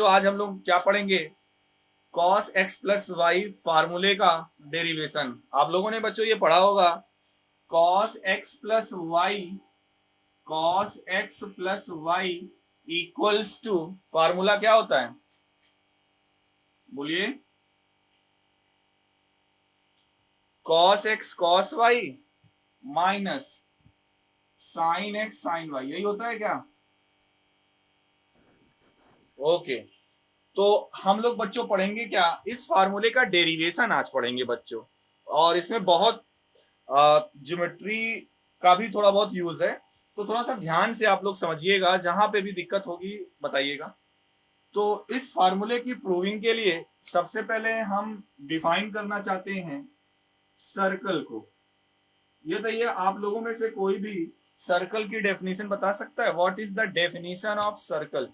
बच्चों आज हम लोग क्या पढ़ेंगे, cos x प्लस वाई फार्मूले का डेरिवेशन। आप लोगों ने बच्चों ये पढ़ा होगा, cos x plus y, cos x plus Y equals to, formula क्या होता है बोलिए, cos x cos y minus sine x sine y, यही होता है क्या? ओके, तो हम लोग बच्चों पढ़ेंगे क्या, इस फार्मूले का डेरिवेशन आज पढ़ेंगे बच्चों। और इसमें बहुत ज्योमेट्री का भी थोड़ा बहुत यूज है, तो थोड़ा सा ध्यान से आप लोग समझिएगा, जहां पे भी दिक्कत होगी बताइएगा। तो इस फार्मूले की प्रूविंग के लिए सबसे पहले हम डिफाइन करना चाहते हैं सर्कल को। ये बताइए, आप लोगों में से कोई भी सर्कल की डेफिनेशन बता सकता है? What is the definition of circle?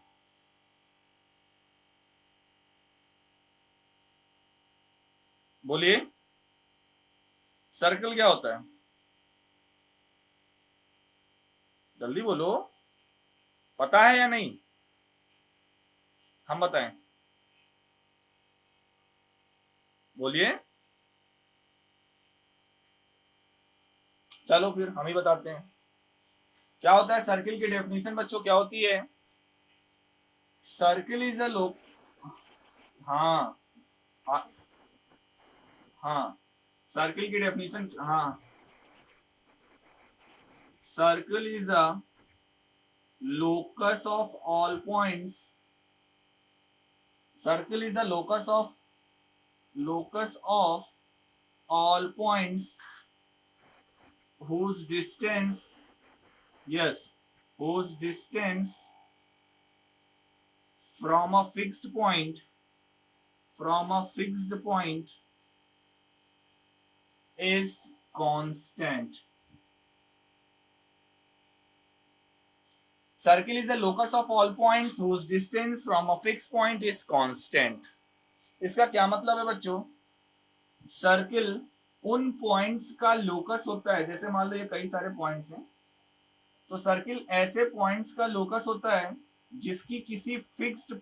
बोलिए, सर्कल क्या होता है? जल्दी बोलो, पता है या नहीं? हम बताएं, बोलिए। चलो फिर हम ही बताते हैं क्या होता है सर्किल की डेफिनेशन बच्चों, क्या होती है? सर्किल इज अ लोक, हाँ हाँ हाँ, सर्किल की डेफिनेशन, हाँ, circle is a locus of all points, circle is a locus of all points whose distance, yes, whose distance from a fixed point, is constant. Circle is a locus of all points whose distance from a fixed point is constant. इसका क्या मतलब है बच्चों? Circle उन points का locus होता है, जैसे मान लो ये कई सारे पॉइंट्स हैं, तो सर्किल ऐसे पॉइंट्स का लोकस होता है जिसकी किसी फिक्स्ड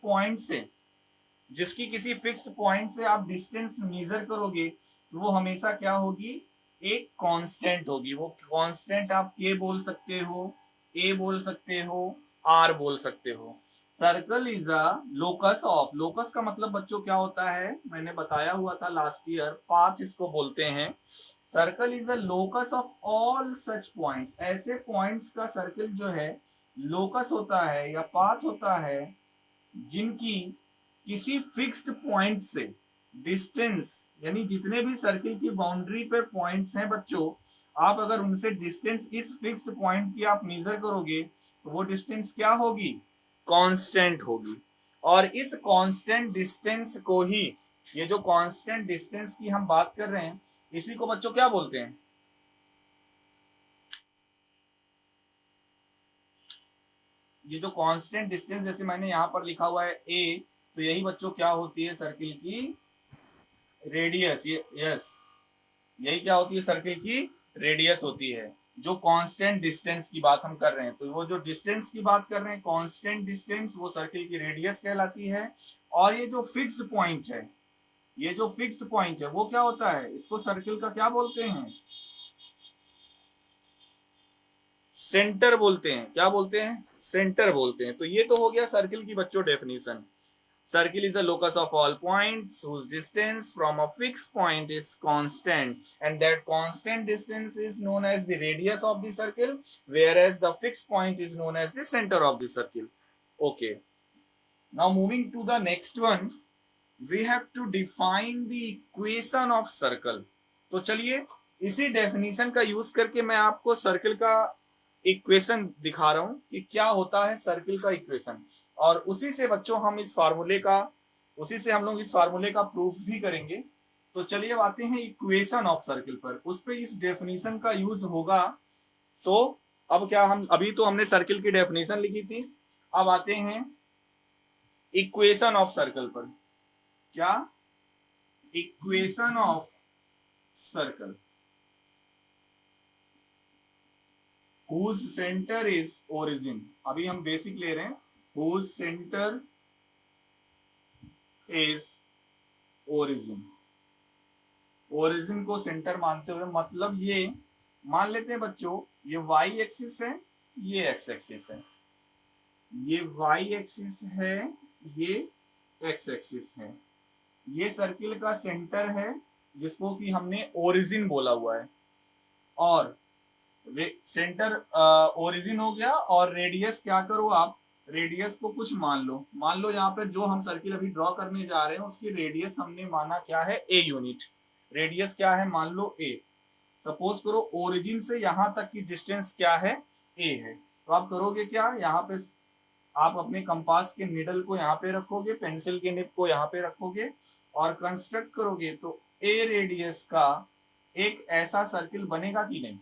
पॉइंट से आप डिस्टेंस मेजर करोगे तो वो हमेशा क्या होगी, एक कांस्टेंट होगी। वो कांस्टेंट आप के बोल सकते हो, ए बोल सकते हो, आर बोल सकते हो। Circle is a locus of, locus का मतलब बच्चों क्या होता है, मैंने बताया हुआ था लास्ट ईयर, पाथ इसको बोलते हैं। Circle is a locus of all such points, ऐसे पॉइंट्स का सर्कल जो है लोकस होता है या पाथ होता है जिनकी किसी फिक्स्ड पॉइंट से डिस्टेंस, यानी जितने भी सर्किल की बाउंड्री पे पॉइंट्स हैं बच्चों, आप अगर उनसे डिस्टेंस इस फिक्स्ड पॉइंट की आप मेजर करोगे तो वो डिस्टेंस क्या होगी, कांस्टेंट होगी। और इस कांस्टेंट डिस्टेंस को ही, ये जो कांस्टेंट डिस्टेंस की हम बात कर रहे हैं, इसी को बच्चों क्या बोलते हैं? ये जो कांस्टेंट डिस्टेंस, जैसे मैंने यहां पर लिखा हुआ है ए, तो यही बच्चों क्या होती है सर्किल की रेडियस। ये यस, यही क्या होती है, सर्किल की रेडियस होती है। जो कांस्टेंट डिस्टेंस की बात हम कर रहे हैं, तो वो जो डिस्टेंस की बात कर रहे हैं कांस्टेंट डिस्टेंस, वो सर्किल की रेडियस कहलाती है। और ये जो फिक्स्ड पॉइंट है, ये जो फिक्स्ड पॉइंट है वो क्या होता है, इसको सर्किल का क्या बोलते हैं, सेंटर बोलते हैं। क्या बोलते हैं? सेंटर बोलते हैं। तो ये तो हो गया सर्किल की बच्चों definition. Circle is a locus of all points whose distance from a fixed point is constant, and that constant distance is known as the radius of the circle, whereas the fixed point is known as the center of the circle. Okay, now moving to the next one, we have to define the equation of circle. तो चलिए इसी definition का use करके मैं आपको circle का equation दिखा रहा हूं कि क्या होता है सर्किल का इक्वेशन, और उसी से बच्चों हम इस फार्मूले का, उसी से हम लोग इस फार्मूले का प्रूफ भी करेंगे। तो चलिए अब आते हैं इक्वेशन ऑफ सर्किल पर, उस पर इस डेफिनेशन का यूज होगा। तो अब क्या, हम अभी तो हमने सर्किल की डेफिनेशन लिखी थी, अब आते हैं इक्वेशन ऑफ सर्कल पर। क्या? Equation of circle whose center is origin, अभी हम बेसिक ले रहे हैं, whose center is origin. Origin को सेंटर मानते हुए मतलब ये मान लेते हैं बच्चों, ये y एक्सिस है, ये x एक्सिस है, ये y एक्सिस है, ये x एक्सिस है, ये सर्किल का सेंटर है जिसको कि हमने ओरिजिन बोला हुआ है, और सेंटर ओरिजिन हो गया। और रेडियस क्या करो आप, रेडियस को कुछ मान लो यहाँ पे जो हम सर्किल अभी ड्रॉ करने जा रहे हैं उसकी रेडियस हमने माना क्या है, a यूनिट। रेडियस क्या है, मान लो a। सपोज करो ओरिजिन से यहाँ तक की डिस्टेंस क्या है, a है। तो आप करोगे क्या, यहाँ पे आप अपने कंपास के निडल को यहाँ पे रखोगे, पेंसिल के निब को यहाँ पे रखोगे और कंस्ट्रक्ट करोगे तो a रेडियस का एक ऐसा सर्किल बनेगा कि नहीं।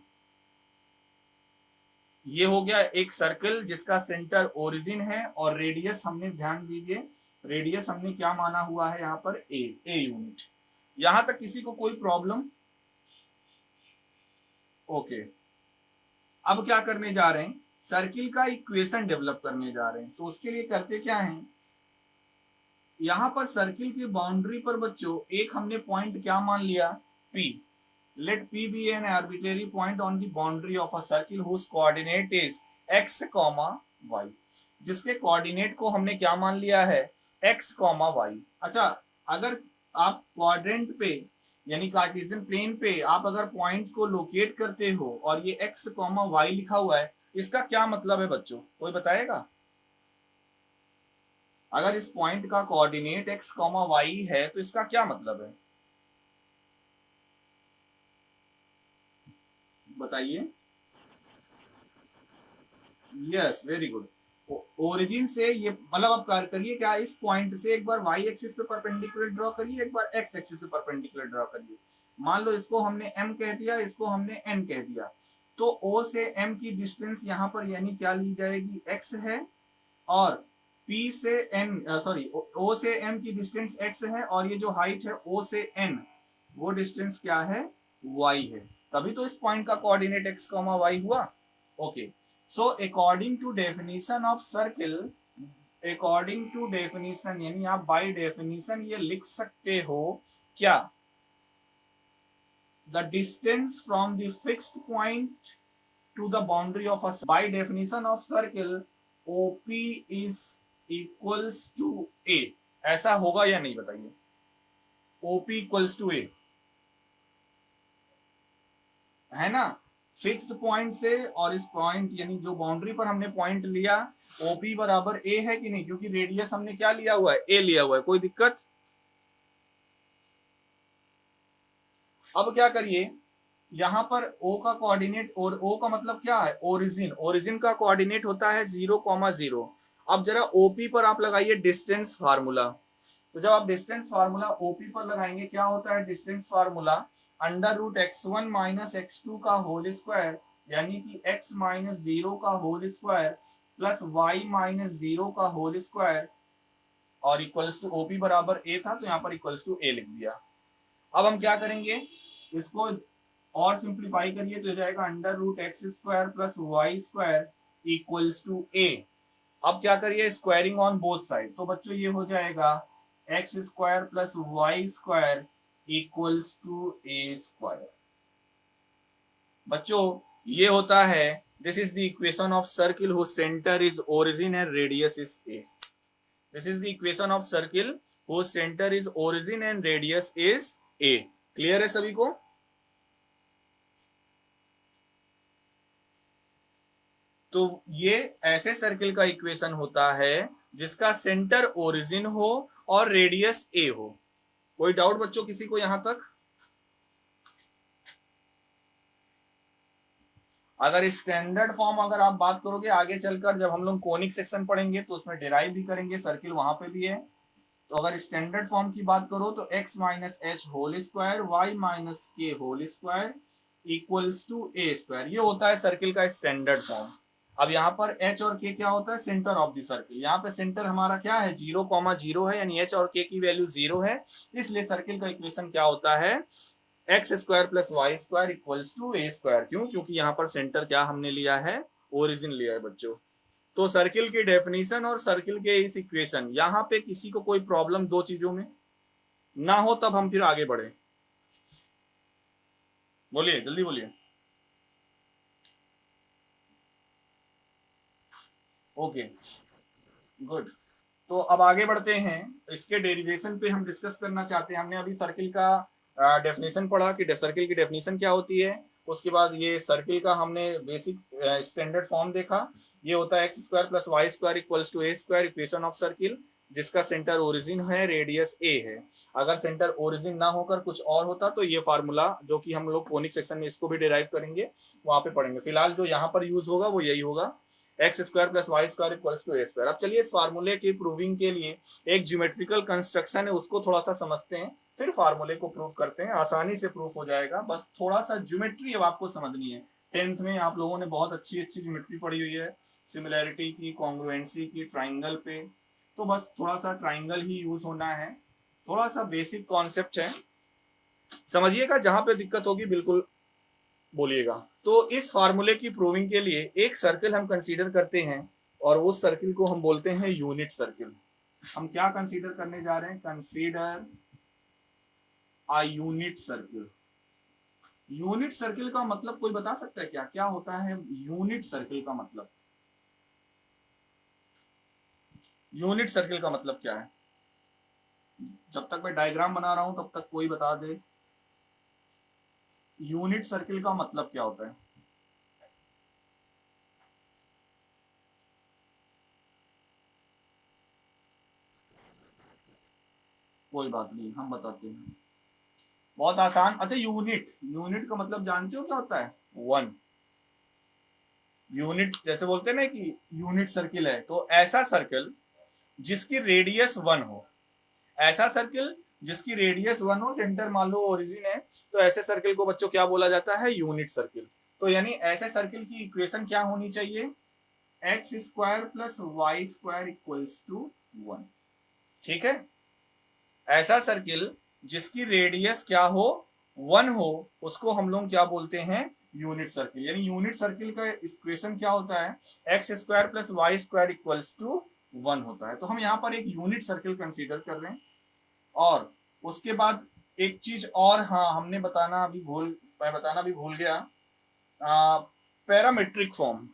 ये हो गया एक सर्कल जिसका सेंटर ओरिजिन है और रेडियस हमने, ध्यान दीजिए, रेडियस हमने क्या माना हुआ है यहाँ पर, a यूनिट। यहां तक किसी को कोई प्रॉब्लम? ओके। अब क्या करने जा रहे हैं, सर्किल का इक्वेशन डेवलप करने जा रहे हैं। तो उसके लिए करते क्या है, यहां पर सर्किल की बाउंड्री पर बच्चों एक हमने पॉइंट क्या मान लिया, P। Let P be an arbitrary point on the boundary of a circle whose coordinate is x, y। जिसके कोऑर्डिनेट को हमने क्या मान लिया है, x, y। अच्छा, अगर आप क्वाड्रेंट पे यानी कार्टेशियन प्लेन पे आप अगर पॉइंट को लोकेट करते हो और ये x, y लिखा हुआ है, इसका क्या मतलब है बच्चों, कोई बताएगा? अगर इस पॉइंट का कोऑर्डिनेट x, y है तो इसका क्या मतलब है, बताइए। Yes, very good. ओरिजिन से ये मतलब आप करिए क्या, इस पॉइंट से एक बार y एक्सिस पे परपेंडिकुलर ड्रॉ करिए, एक बार x एक्सिस पे परपेंडिकुलर ड्रॉ करिए। मान लो इसको हमने m कह दिया, इसको हमने n कह दिया, तो o से m की डिस्टेंस यहाँ पर यानी क्या ली जाएगी, x है, और p से n सॉरी o से m की डिस्टेंस x है, और ये जो हाइट है o से n वो डिस्टेंस क्या है, y है। तभी तो इस पॉइंट का कोऑर्डिनेट x, y हुआ। Okay, so according to definition of circle, according to definition यानी आप बाय डेफिनेशन ये लिख सकते हो क्या, the distance from the fixed point to the boundary of a, by definition of circle OP is equals to A। ऐसा होगा या नहीं बताइए, OP इक्वल्स टू A है ना, फिक्स्ड पॉइंट से और इस पॉइंट यानी जो बाउंड्री पर हमने पॉइंट लिया OP बराबर A है कि नहीं, क्योंकि रेडियस हमने क्या लिया हुआ है, A लिया हुआ है। कोई दिक्कत? अब क्या करिए, यहां पर O का कोऑर्डिनेट, और O का मतलब क्या है, ओरिजिन। ओरिजिन का कोऑर्डिनेट होता है 0,0। अब जरा OP पर आप लगाइए डिस्टेंस फार्मूला। तो जब आप डिस्टेंस फार्मूला OP पर लगाएंगे क्या होता है, distance formula under root x1 minus x2 का होल स्क्वायर यानी कि x माइनस 0 का whole square plus y minus 0 का होल स्क्वायर और इक्वल्स टू OP बराबर A था तो यहाँ पर इक्वल्स टू A लिख दिया। अब हम क्या करेंगे, इसको और सिंप्लीफाई करिए तो हो जाएगा under root x square plus y square equals to A। अब क्या करिए, स्क्वायरिंग ऑन बोथ साइड, तो बच्चों ये हो जाएगा x square plus y square equals to A square. बच्चों ये होता है, this is the equation of circle whose centre is origin and radius is A। This is the equation of circle whose centre is origin and radius is A। Clear है सभी को? तो ये ऐसे सर्किल का इक्वेशन होता है जिसका सेंटर ओरिजिन हो और रेडियस A हो। कोई डाउट बच्चों किसी को यहां तक? अगर स्टैंडर्ड फॉर्म अगर आप बात करोगे आगे चलकर जब हम लोग कोनिक सेक्शन पढ़ेंगे तो उसमें डिराइव भी करेंगे, सर्किल वहां पे भी है। तो अगर स्टैंडर्ड फॉर्म की बात करो तो x minus H whole square Y minus K whole square equals to A square, ये होता है सर्किल का स्टैंडर्ड फॉर्म। अब यहाँ पर h और k क्या होता है, सेंटर ऑफ द सर्किल। यहाँ पे सेंटर हमारा क्या है, 0,0 है, यानी h और k की वैल्यू 0 है, इसलिए सर्किल का इक्वेशन क्या होता है, x square plus y square equals to A square. क्यों? क्योंकि यहाँ पर सेंटर क्या हमने लिया है, ओरिजिन लिया है बच्चों। तो सर्किल की डेफिनेशन और सर्किल के इस इक्वेशन, यहां पे किसी को कोई प्रॉब्लम दो चीजों में ना हो तब हम फिर आगे बढ़े। बोलिए, जल्दी बोलिए। Okay, good. तो अब आगे बढ़ते हैं, इसके डेरिवेशन पे हम डिस्कस करना चाहते हैं। हमने अभी सर्किल का डेफिनेशन पढ़ा कि सर्किल की डेफिनेशन क्या होती है। उसके बाद ये सर्किल का हमने बेसिक स्टैंडर्ड फॉर्म देखा। ये होता है x square plus y square equals to a square, equation of circle, जिसका सेंटर ओरिजिन है, रेडियस ए है। अगर सेंटर ओरिजिन ना होकर कुछ और होता तो ये फार्मूला, जो कि हम लोग कोनिक सेक्शन में इसको भी डिराइव करेंगे, वहां पे पढ़ेंगे। फिलहाल जो यहाँ पर यूज होगा वो यही होगा, x square plus y square equals to a square. अब चलिए इस फार्मूले की प्रूविंग के लिए एक ज्योमेट्रिकल कंस्ट्रक्शन है, उसको थोड़ा सा समझते हैं, फिर फार्मूले को प्रूव करते हैं। आसानी से प्रूफ हो जाएगा, बस थोड़ा सा ज्योमेट्री अब आपको समझनी है। 10th में आप लोगों ने बहुत अच्छी अच्छी ज्योमेट्री पढ़ी हुई है, सिमिलैरिटी की, कॉन्ग्रुएंसी की, ट्राइंगल पे, तो बस थोड़ा सा ट्राइंगल ही यूज होना है। थोड़ा सा बेसिक कॉन्सेप्ट है, समझिएगा। जहां पे दिक्कत होगी बिल्कुल बोलिएगा। तो इस फार्मूले की प्रूविंग के लिए एक सर्किल हम कंसीडर करते हैं, और उस सर्किल को हम बोलते हैं यूनिट सर्किल। हम क्या कंसीडर करने जा रहे हैं? Consider a unit circle. Unit circle का मतलब कोई बता सकता है क्या, क्या होता है यूनिट सर्किल का मतलब? यूनिट सर्किल का मतलब क्या है? जब तक मैं डायग्राम बना रहा हूं तब तक कोई बता दे, यूनिट सर्किल का मतलब क्या होता है? कोई बात नहीं, हम बताते हैं, बहुत आसान। अच्छा, यूनिट, यूनिट का मतलब जानते हो क्या होता है? वन। यूनिट जैसे बोलते हैं ना कि यूनिट सर्किल है, तो ऐसा सर्किल जिसकी रेडियस वन हो, ऐसा सर्किल जिसकी रेडियस वन हो, सेंटर मान लो ओरिजिन है, तो ऐसे सर्किल को बच्चों क्या बोला जाता है? Unit circle. तो यानी ऐसे सर्किल की इक्वेशन क्या होनी चाहिए? X square plus y square equals to one. ठीक है, ऐसा सर्किल जिसकी रेडियस क्या हो? वन हो, उसको हम लोग क्या बोलते हैं? Unit circle. यानी यूनिट सर्किल का इक्वेशन क्या होता है? X square plus y square equals to one होता है। तो हम यहाँ पर एक यूनिट सर्किल कंसीडर कर रहे हैं। और उसके बाद एक चीज और, हाँ हमने बताना अभी भूल, मैं बताना भी भूल गया, पैरामेट्रिक फॉर्म,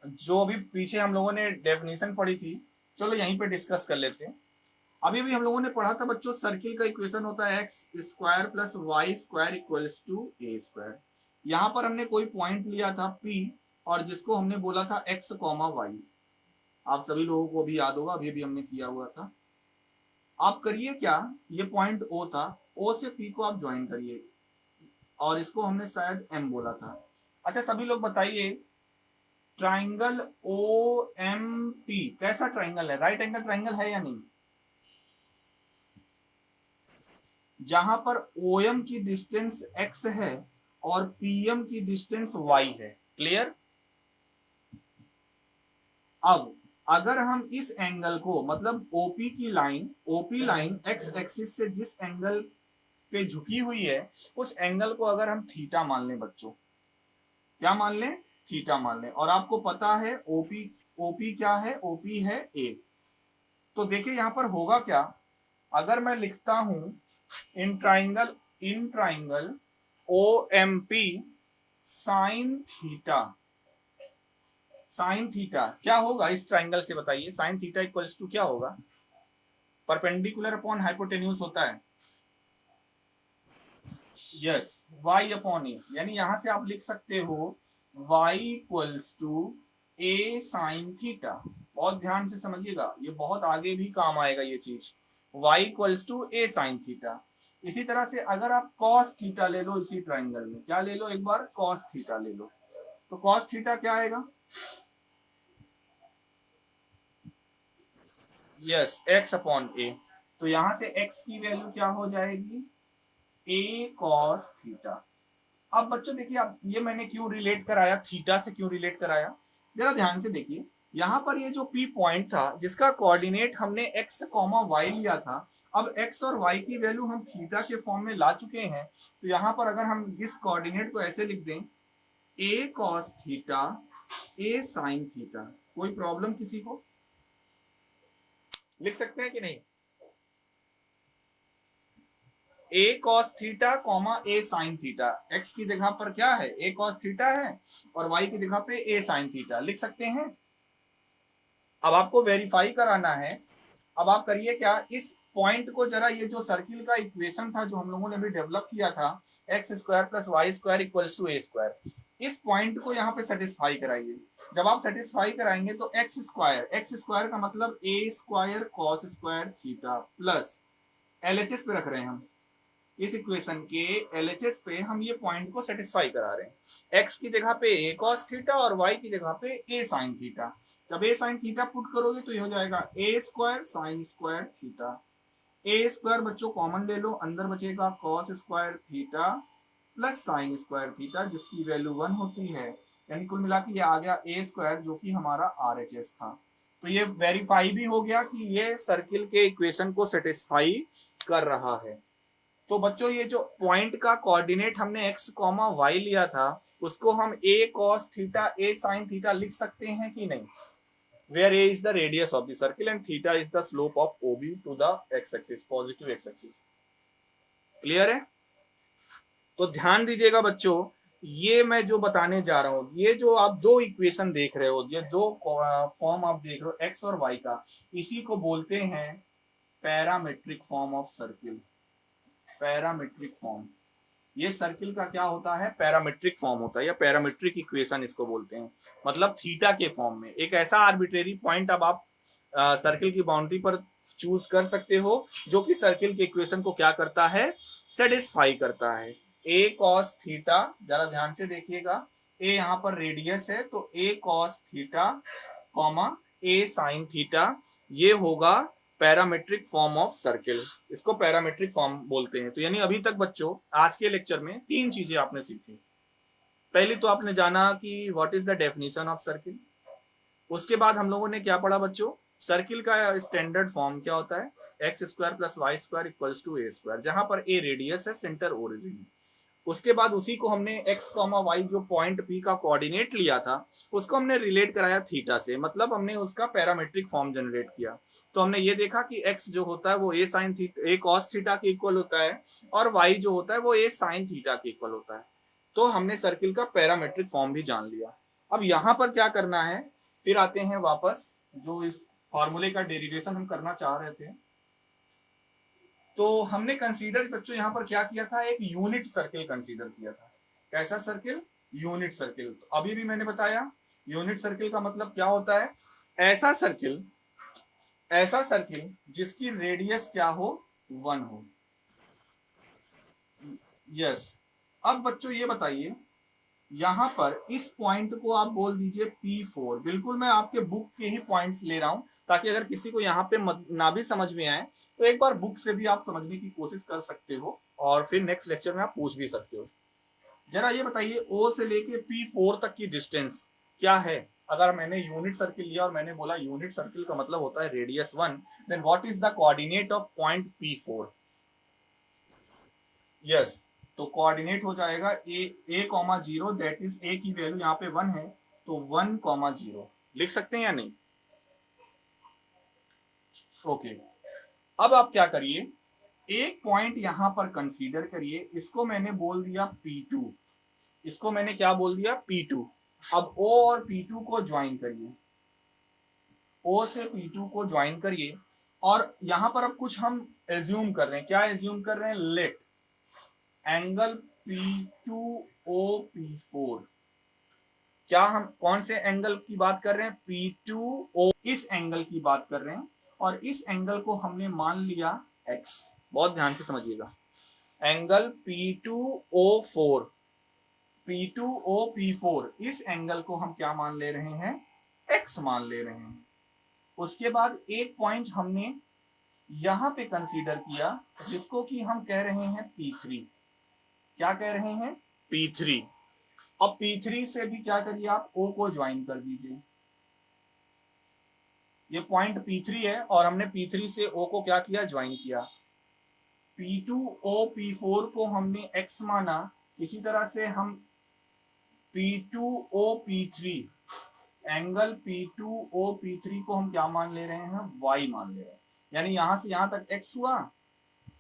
जो अभी पीछे हम लोगों ने डेफिनेशन पढ़ी थी, चलो यहीं पे डिस्कस कर लेते हैं। अभी भी हम लोगों ने पढ़ा था बच्चों, सर्किल का इक्वेशन होता है x square plus y square equals to a square. यहाँ पर हमने कोई पॉइंट लिया था P, और जिसको हमने बोला था एक्स कॉमा वाई। आप सभी लोगों को भी याद होगा, अभी भी हमने किया हुआ था। आप करिए क्या, ये पॉइंट O था, O से P को आप ज्वाइन करिए, और इसको हमने शायद M बोला था। अच्छा सभी लोग बताइए, ट्राइंगल OMP कैसा ट्राइंगल है? राइट एंगल ट्राइंगल है या नहीं? जहां पर OM की डिस्टेंस x है और PM की डिस्टेंस y है। क्लियर? अब अगर हम इस एंगल को, मतलब OP लाइन x एक्सिस से जिस एंगल पे झुकी हुई है, उस एंगल को अगर हम थीटा मान लें बच्चों, क्या मान लें? थीटा मान लें। और आपको पता है OP क्या है? OP है A। तो देखिए यहां पर होगा क्या, अगर मैं लिखता हूं in triangle OMP sine theta, sine theta क्या होगा इस ट्राइंगल से? बताइए, साइन थीटा इक्वल्स टू क्या होगा? परपेंडिकुलर अपॉन हाइपोटेन्यूज होता है, यस, y अपॉन ए। यानी यहां से आप लिख सकते हो y equals to a sine theta. बहुत ध्यान से समझिएगा, ये बहुत आगे भी काम आएगा ये चीज। y equals to a sine theta. इसी तरह से अगर आप cos थीटा ले लो, इसी ट्राइंगल में क्या ले लो, एक बार cos थीटा ले लो, तो cos थीटा क्या आएगा? Yes, x upon a। तो यहां से x की वैल्यू क्या हो जाएगी? a cos theta. अब बच्चों देखिए, अब ये मैंने क्यों रिलेट कराया, थीटा से क्यों रिलेट कराया, जरा ध्यान से देखिए। यहाँ पर ये जो P पॉइंट था, जिसका कोऑर्डिनेट हमने x कॉमा y लिया था, अब x और y की वैल्यू हम थीटा के फॉर्म में ला चुके हैं। तो यहाँ पर अगर हम इस कोऑर्डिनेट को ऐसे लिख दें, a cos theta a sin theta, कोई प्रॉब्लम किसी को? लिख सकते हैं कि नहीं? a cos theta comma a sin theta, x की जगह पर क्या है a cos थीटा है और y की जगह पे a sin थीटा लिख सकते हैं। अब आपको वेरीफाई कराना है। अब आप करिए क्या, इस पॉइंट को जरा, ये जो सर्किल का इक्वेशन था जो हम लोगों ने अभी डेवलप किया था, x square plus y square equals to a square, इस पॉइंट को यहाँ पे सेटिस्फाई कराइए। जब आप सेटिस्फाई कराएंगे तो एक्स स्क्वायर का मतलब A square cos square theta plus LHS पे रख रहे हैं हम, इस इक्वेशन के एलएचएस पे हम ये पॉइंट को सेटिस्फाई करा रहे हैं। एक्स की जगह पे ए कॉस थीटा और वाई की जगह पे ए साइन थीटा। जब ए साइन थीटा पुट करोगे तो ये हो जाएगा ए स्क्वायर साइन स्क्वायर थीटा। ए स्क्वायर बच्चों कॉमन ले लो, अंदर बचेगा cos square theta plus sine square theta जिसकी वैल्यू 1 होती है, यानी कुल मिला के ये आ गया ए स्क्वायर जो कि हमारा आरएचएस था। तो ये वेरीफाई भी हो गया कि ये सर्किल के इक्वेशन को सेटिस्फाई कर रहा है। तो बच्चों ये जो पॉइंट का कोऑर्डिनेट हमने x, y लिया था उसको हम a cos theta a sin theta लिख सकते हैं कि नहीं? where a is the radius of the circle and theta is the slope of OB to the x axis, positive x axis। Clear है? तो ध्यान दीजिएगा बच्चों, ये मैं जो बताने जा रहा हूँ, ये जो आप दो इक्वेशन देख रहे हो, ये दो फॉर्म आप देख रहे हो x और y का, इसी को बोलते हैं parametric form of circle. Parametric form, ये सर्किल का क्या होता है? पैरामेट्रिक फॉर्म होता है या पैरामेट्रिक इक्वेशन इसको बोलते हैं। मतलब थीटा के फॉर्म में एक ऐसा आर्बिट्रेरी पॉइंट अब आप सर्किल की बाउंड्री पर चूज कर सकते हो जो कि सर्किल के इक्वेशन को क्या करता है? सेटिस्फाई करता है। ए कॉस थीटा, जरा ध्यान से देखिएगा, ए यहाँ पर रेडियस है तो ए कॉस थीटा कॉमा ए साइन थीटा, ये होगा पैरामेट्रिक फॉर्म ऑफ सर्किल। इसको पैरामेट्रिक फॉर्म बोलते हैं। तो यानी अभी तक बच्चों आज के लेक्चर में तीन चीजें आपने सीखी। पहली तो आपने जाना कि what is the definition of circle. उसके बाद हम लोगों ने क्या पढ़ा बच्चों? सर्किल का स्टैंडर्ड फॉर्म क्या होता है? X square plus y square equals to a square, जहां पर ए रेडियस है, सेंटर ओरिजिन। उसके बाद उसी को हमने x, y जो पॉइंट P का कोऑर्डिनेट लिया था उसको हमने रिलेट कराया थीटा से, मतलब हमने उसका पैरामेट्रिक फॉर्म जनरेट किया। तो हमने ये देखा कि x जो होता है वो a sin theta, a cos theta के इक्वल होता है और y जो होता है वो a sin थीटा के इक्वल होता है। तो हमने सर्किल का पैरामेट्रिक फॉर्म भी जान लिया। अब यहाँ पर क्या करना है, फिर आते हैं वापस, जो इस फॉर्मूले का डेरिवेशन हम करना चाह रहे थे। तो हमने कंसीडर बच्चों यहाँ पर क्या किया था? एक यूनिट सर्किल कंसीडर किया था। कैसा सर्किल? Unit circle. तो अभी भी मैंने बताया यूनिट सर्किल का मतलब क्या होता है? ऐसा सर्किल जिसकी रेडियस क्या हो? 1 हो। यस। अब बच्चों ये बताइए, यहाँ पर इस पॉइंट को आप बोल दीजिए P4। बिल्कुल मैं आपके बुक के ही पॉइंट्स ले रहा हूं ताकि अगर किसी को यहाँ पे ना भी समझ में आए तो एक बार बुक से भी आप समझने की कोशिश कर सकते हो और फिर नेक्स्ट लेक्चर में आप पूछ भी सकते हो। जरा ये बताइए O से लेके P4 तक की डिस्टेंस क्या है? अगर मैंने यूनिट सर्किल लिया और मैंने बोला यूनिट सर्किल का मतलब होता है radius 1, then what is the coordinate of point P4? Yes, तो कोऑर्डिनेट हो जाएगा a comma 0, that is a की वैल्यू यहाँ पे 1 है तो 1 कॉमा 0 लिख सकते हैं या नहीं? ओके। अब आप क्या करिए, एक पॉइंट यहां पर कंसीडर करिए, इसको मैंने बोल दिया P2। इसको मैंने क्या बोल दिया? P2। अब O और P2 को ज्वाइन करिए, O से P2 को ज्वाइन करिए और यहां पर अब कुछ हम एज्यूम कर रहे हैं। क्या एज्यूम कर रहे हैं? Let angle P2OP4। क्या हम कौन से एंगल की बात कर रहे हैं? P2O, इस एंगल की बात कर रहे हैं और इस एंगल को हमने मान लिया x। बहुत ध्यान से समझिएगा, एंगल P2O4, P2OP4, इस एंगल को हम क्या मान ले रहे हैं? x मान ले रहे हैं। उसके बाद एक पॉइंट हमने यहां पे कंसीडर किया जिसको कि हम कह रहे हैं P3। क्या कह रहे हैं? P3। अब P3 से भी क्या करिए आप? O को ज्वाइन कर दीजिए। ये पॉइंट P3 है और हमने P3 से O को क्या किया? ज्वाइन किया। P2OP4 को हमने x माना, इसी तरह से हम P2OP3 एंगल P2O P3 को हम क्या मान ले रहे हैं, y मान ले रहे हैं। यानी यहां से यहां तक x हुआ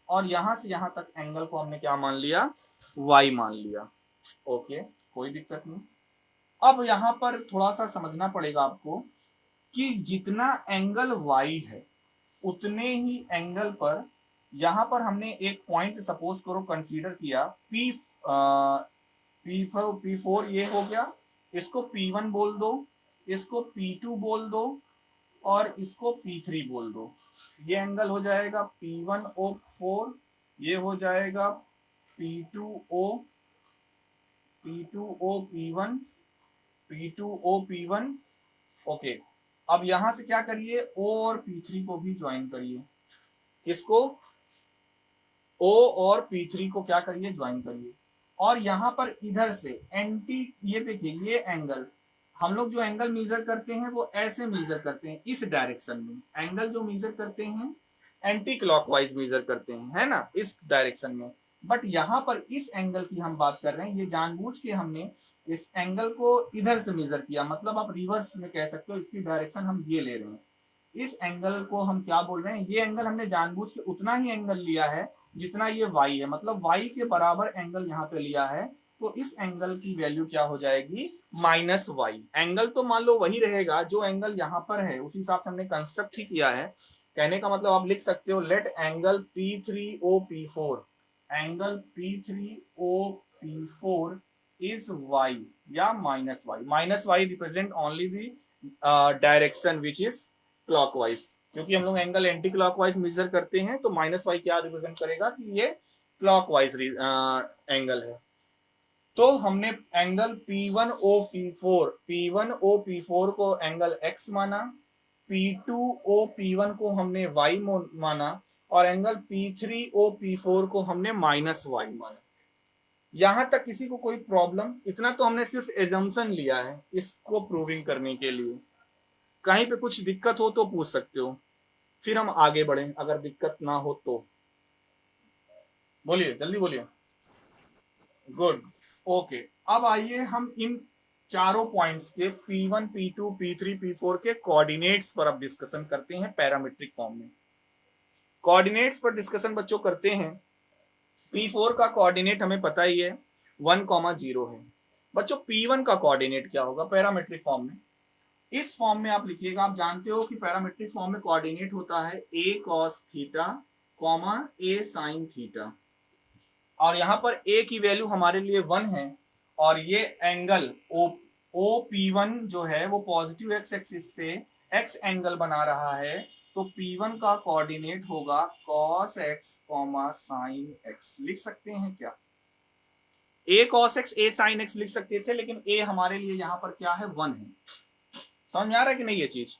और यहां से यहां तक एंगल को हमने क्या मान लिया, y मान लिया। ओके, कोई दिक्कत नहीं। अब यहां पर थोड़ा सा समझना पड़ेगा आपको कि जितना एंगल y है उतने ही एंगल पर यहां पर हमने एक पॉइंट सपोज करो कंसीडर किया P4 ये हो गया, इसको P1 बोल दो, इसको P2 बोल दो और इसको P3 बोल दो। ये एंगल हो जाएगा P1O4, ये हो जाएगा P2O P1 P2O P1। Okay, अब यहां से क्या करिए, O और P3 को भी ज्वाइन करिए। किसको, O और P3 को क्या करिए, ज्वाइन करिए। और यहां पर इधर से एंटी, ये देखिए ये एंगल, हम लोग जो एंगल मेजर करते हैं वो ऐसे मेजर करते हैं, इस डायरेक्शन में एंगल जो मेजर करते हैं एंटी क्लॉकवाइज मेजर करते हैं, है ना, इस डायरेक्शन में। बट यहाँ पर इस एंगल की हम बात कर रहे हैं, ये जानबूझ के हमने इस एंगल को इधर से मेजर किया, मतलब आप रिवर्स में कह सकते हो, इसकी डायरेक्शन हम ये ले रहे हैं। इस एंगल को हम क्या बोल रहे हैं, ये एंगल हमने जानबूझ के उतना ही एंगल लिया है जितना ये y है, मतलब y के बराबर एंगल यहाँ पे लिया है। तो इस एंगल की वैल्यू क्या हो जाएगी, -y। एंगल तो मान लो वही रहेगा जो एंगल यहाँ पर है, उसी हिसाब से हमने कंस्ट्रक्ट ही किया है। कहने का मतलब आप लिख सकते हो let angle P3OP4, angle P3OP4 is y या -y represent only the direction which is clockwise, क्योंकि हम लोग एंगल एंटी क्लॉकवाइज मेजर करते हैं, तो -y क्या रिप्रेजेंट करेगा कि ये क्लॉकवाइज एंगल है। तो हमने एंगल P1OP4 को एंगल x माना, P2OP1 को हमने y माना और एंगल P3OP4 को हमने -y माना। यहां तक किसी को कोई प्रॉब्लम, इतना तो हमने सिर्फ एजम्पशन लिया है इसको प्रूविंग करने के लिए। कहीं पे कुछ दिक्कत हो तो पूछ सकते हो, फिर हम आगे बढ़े, अगर दिक्कत ना हो तो बोलिए, जल्दी बोलिए। Good, okay. अब आइए हम इन चारों पॉइंट्स के P1 P2 P3 P4 के कोऑर्डिनेट्स पर अब डिस्कशन करते हैं पैरामीट्रिक फॉर्म में। कोऑर्डिनेट्स पर डिस्कशन बच्चों करते हैं। P4 का कोऑर्डिनेट हमें पता ही है 1,0 है। बच्चों P1 का कोऑर्डिनेट क्या होगा पैरामीट्रिक फॉर्म में, इस फॉर्म में आप लिखिएगा। आप जानते हो कि पैरामीट्रिक फॉर्म में कोऑर्डिनेट होता है a cos theta, a sin theta, और यहाँ पर a की वैल्यू हमारे लिए 1 है और ये एंगल OP1 जो है वो पॉजिटिव x एक्सिस से x एंगल बना रहा है, तो P1 का कोऑर्डिनेट होगा cos x, sin x। लिख सकते हैं क्या, a cos x a sin x लिख सकते थे, लेकिन a हमारे लिए यहाँ पर क्या है, 1 है। समझ में आ रहा है कि नहीं ये चीज,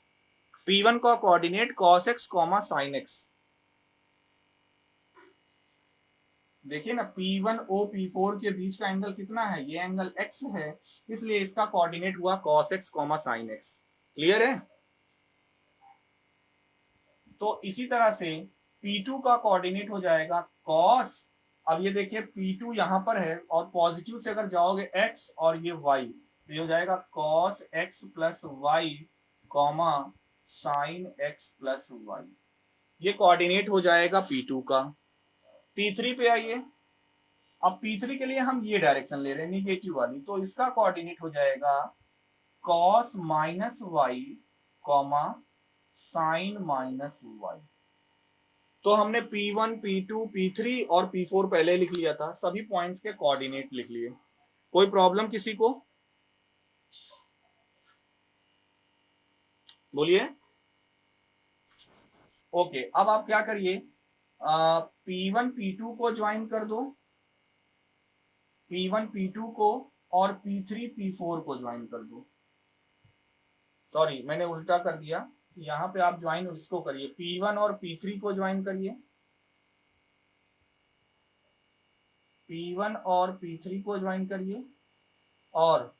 P1 का coordinate cos x, sin x। देखिए ना, P1O P4 के बीच का एंगल कितना है, ये एंगल x है, इसलिए इसका कोऑर्डिनेट हुआ cos x, sin x। Clear है। तो इसी तरह से P2 का कोऑर्डिनेट हो जाएगा cos, अब ये देखिए P2 यहां पर है और पॉजिटिव से अगर जाओगे x और ये y, तो ये हो जाएगा cos x plus y, sin x plus y। ये कोऑर्डिनेट हो जाएगा P2 का। P3 पे आइए, अब P3 के लिए हम ये डायरेक्शन ले रहे हैं निगेटिव वाली, तो इसका कोऑर्डिनेट हो जाएगा cos -y, sin -y। तो हमने P1 P2 P3 और P4 पहले लिख लिया था, सभी पॉइंट्स के कोऑर्डिनेट लिख लिए। कोई प्रॉब्लम किसी को, बोलिए। ओके, अब आप क्या करिए, P1 P2 को ज्वाइन कर दो, P1 P2 को, और P3 P4 को ज्वाइन कर दो। सॉरी मैंने उल्टा कर दिया, यहाँ पे आप ज्वाइन इसको करिए, P1 और P3 को ज्वाइन करिए, P1 और P3 को ज्वाइन करिए, और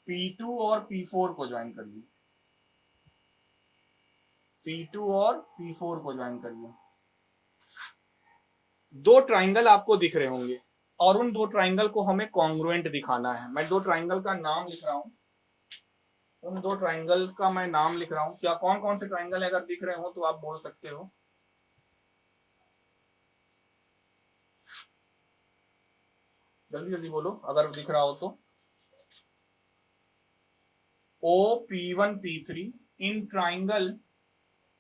P2 और P4 को ज्वाइन करिए, P2 और P4 को ज्वाइन करिए। दो ट्राइंगल आपको दिख रहे होंगे, और उन दो ट्राइंगल को हमें कॉन्ग्रुएंट दिखाना है। मैं दो ट्राइंगल का नाम लिख रहा हूं, उन दो ट्राइंगल का मैं नाम लिख रहा हूं। क्या कौन कौन से ट्राइंगल अगर दिख रहे हो तो आप बोल सकते हो। जल्दी जल्दी बोलो अगर दिख रहा हो तो। OP1P3 in triangle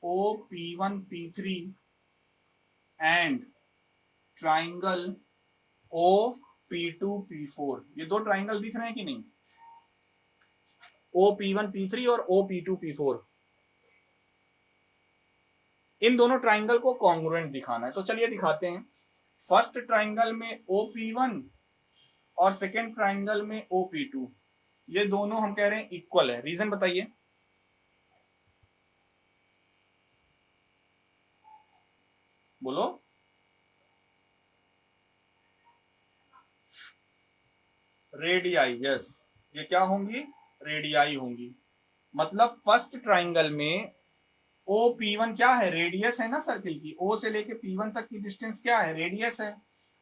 OP1P3 and triangle OP2P4, ये दो ट्राइंगल दिख रहे हैं कि नहीं? OP1P3 और OP2P4, इन दोनों ट्राइंगल को कॉन्ग्रुएंट दिखाना है। तो चलिए दिखाते हैं। फर्स्ट ट्राइंगल में OP1 और सेकेंड ट्राइंगल में OP2, ये दोनों हम कह रहे हैं इक्वल है। रीजन बताइए। बोलो। रेडियाई, यस, ये क्या होंगी? रेडियाई होंगी। मतलब फर्स्ट ट्राइंगल में OP1 क्या है? रेडियस है ना सर्किल की। O से लेके P1 तक की डिस्टेंस क्या है? रेडियस है।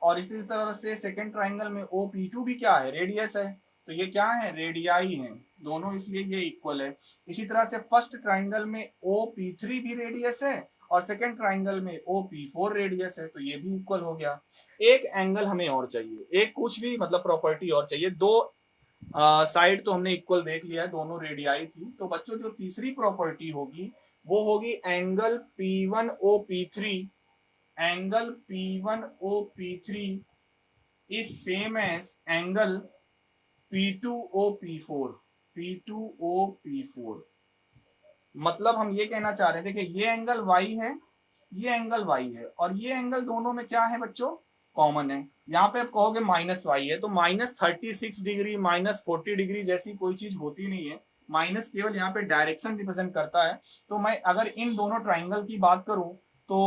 और इसी तरह से सेकेंड ट्राइंगल में OP2 भी क्या है? रेडियस है। तो ये क्या है? रेडियाई है दोनों, इसलिए ये इक्वल है। इसी तरह से फर्स्ट ट्राइंगल में OP3 भी रेडियस है और सेकेंड ट्राइंगल में OP4 रेडियस है, तो ये भी इक्वल हो गया। एक एंगल हमें और चाहिए, एक कुछ भी मतलब प्रॉपर्टी और चाहिए। दो साइड तो हमने इक्वल देख लिया है, दोनों रेडियाई थी। तो बच्चों जो तीसरी प्रॉपर्टी होगी वो होगी angle P1OP3, angle P1OP3 is same as angle P2OP4, P2OP4। मतलब हम ये कहना चाह रहे थे कि ये एंगल Y है, ये एंगल Y है, और ये एंगल दोनों में क्या है बच्चों? कॉमन है। यहाँ पे आप कहोगे -y है, तो -36 डिग्री -40 डिग्री जैसी कोई चीज होती नहीं है। माइनस केवल यहाँ पे डायरेक्शन रिप्रेजेंट करता है। तो मैं अगर इन दोनों ट्राइंगल की बात करूं तो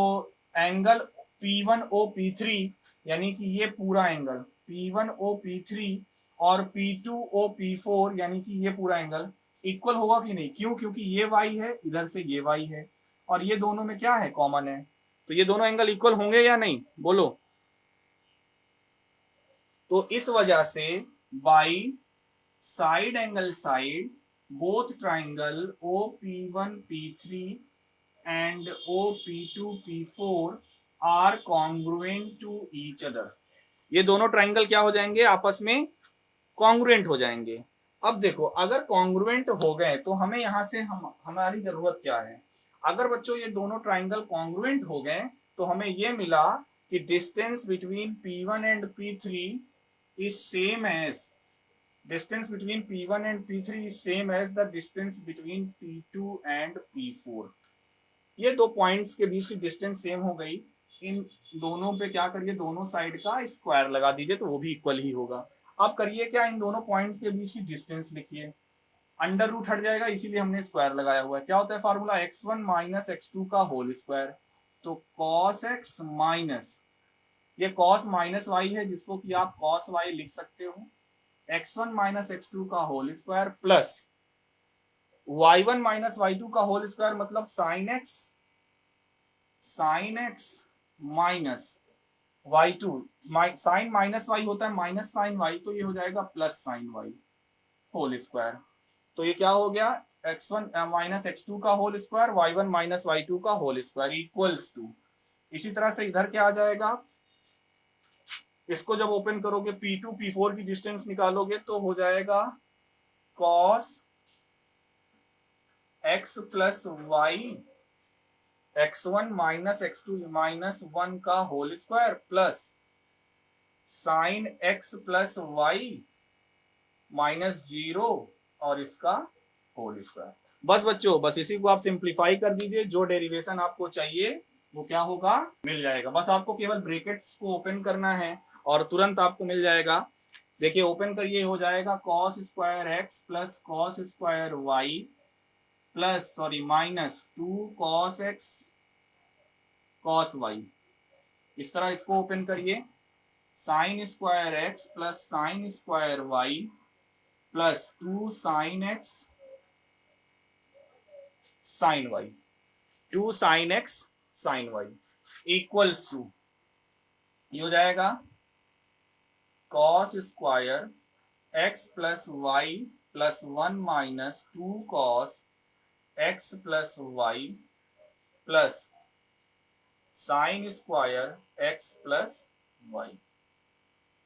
एंगल P1OP3 यानी कि ये पूरा एंगल P1OP3 और P2OP4 यानी कि ये पूरा एंगल इक्वल होगा कि नहीं? क्यों? क्योंकि ये y है, इधर से ये y है, और ये दोनों में क्या है? कॉमन है। तो ये दोनों एंगल इक्वल होंगे या नहीं? बोलो। तो इस वजह से by side angle side both triangle OP1P3 and OP2P4 are congruent to each other. ये दोनों ट्राइंगल क्या हो जाएंगे? आपस में कॉन्ग्रुएंट हो जाएंगे। अब देखो, अगर कॉन्ग्रुएंट हो गए तो हमें यहां से हमारी जरूरत क्या है? अगर बच्चों ये दोनों ट्राइंगल कॉन्ग्रुएंट हो गए तो हमें ये मिला कि distance between P1 and P3 is same as the distance between P2 and P4। ये दो पॉइंट्स के बीच की डिस्टेंस सेम हो गई। इन दोनों पे क्या करिए? दोनों साइड का स्क्वायर लगा दीजिए तो वो भी इक्वल ही होगा। अब करिए क्या? इन दोनों पॉइंट्स के बीच की डिस्टेंस लिखिए। अंडर रूट हट जाएगा, इसीलिए हमने स्क्वायर लगाया हुआ है। क्या होता है फार्मूला? x1 माइनस x2 का होल स्क्वायर। तो cos x माइनस, ये cos माइनस वाई है जिसको कि आप cos y लिख सकते हो, x1 माइनस x2 का whole square plus y1 minus y2 का होल स्क्वायर, मतलब sine x minus y2। Sine minus y होता है माइनस साइन वाई, तो ये हो जाएगा plus sine y whole square. तो ये क्या हो गया? x1 माइनस x2 का whole square, y1 minus y2 का होल स्क्वायर इक्वल्स टू। इसी तरह से इधर क्या आ जाएगा? इसको जब ओपन करोगे P2 P4 की डिस्टेंस निकालोगे तो हो जाएगा cos x plus y x1 minus x2 minus 1 का whole square plus sine x plus y minus 0 और इसका होल स्क्वायर। बस बच्चों, बस इसी को आप सिंप्लीफाई कर दीजिए। जो डेरिवेशन आपको चाहिए वो क्या होगा? मिल जाएगा। बस आपको केवल ब्रैकेट्स को ओपन करना है और तुरंत आपको मिल जाएगा। देखिए ओपन करिए, हो जाएगा cos square x plus cos square y plus minus 2 cos x cos y। इस तरह इसको ओपन करिए, sine square x plus sine square y plus 2 sine x sine y, 2 sine x sine y equals to, ये हो जाएगा cos square x plus y plus 1 minus 2 cos x plus y plus sine square x plus y.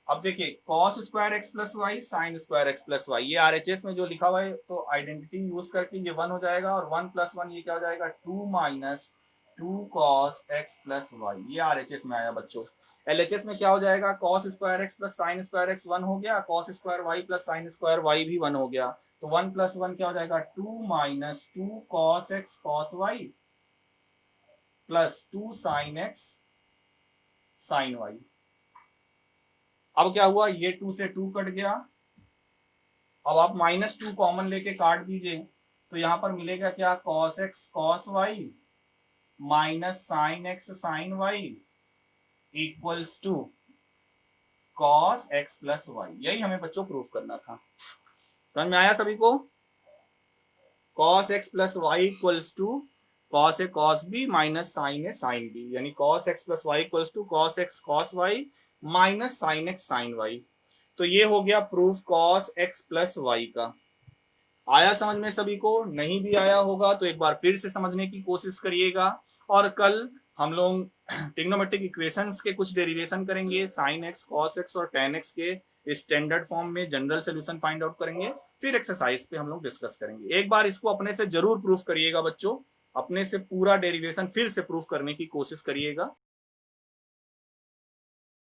अब देखिए cos square x plus y sine square x plus y, ये RHS में जो लिखा हुआ है तो आइडेंटिटी यूज करके ये 1 हो जाएगा और 1 प्लस 1 ये क्या हो जाएगा 2 minus 2 cos x plus y, ये आरएचएस में आया बच्चों। एलएचएस में क्या हो जाएगा cos square x plus sine square x 1 हो गया, cos square y plus sine square y भी 1 हो गया, तो 1 प्लस 1 क्या हो जाएगा 2 minus 2 cos x cos y plus 2 sine x sine y. अब क्या हुआ ये 2 से 2 कट गया, अब आप माइनस 2 कॉमन लेके काट दीजिए तो यहां पर मिलेगा क्या cos x cos Y minus sine x sine y equals to cos x plus y. यही हमें बच्चों प्रूफ करना था। समझ में आया सभी को? Cos x plus Y equals to cos A cos B minus sine A sine B, यानी cos x plus Y equals to cos x cos Y minus sine x sine Y. तो ये हो गया proof cos x plus Y का। आया समझ में सभी को? नहीं भी आया होगा तो एक बार फिर से समझने की कोशिश करिएगा, और कल हम लोग ट्रिग्नोमेट्रिक इक्वेशंस के कुछ डेरिवेशन करेंगे, साइन एक्स कॉस एक्स और टेन एक्स के स्टैंडर्ड फॉर्म में जनरल सोल्यूशन फाइंड आउट करेंगे, फिर एक्सरसाइज पे हम लोग डिस्कस करेंगे। एक बार इसको अपने से जरूर प्रूफ करिएगा बच्चों, अपने से पूरा डेरिवेशन फिर से प्रूफ करने की कोशिश करिएगा।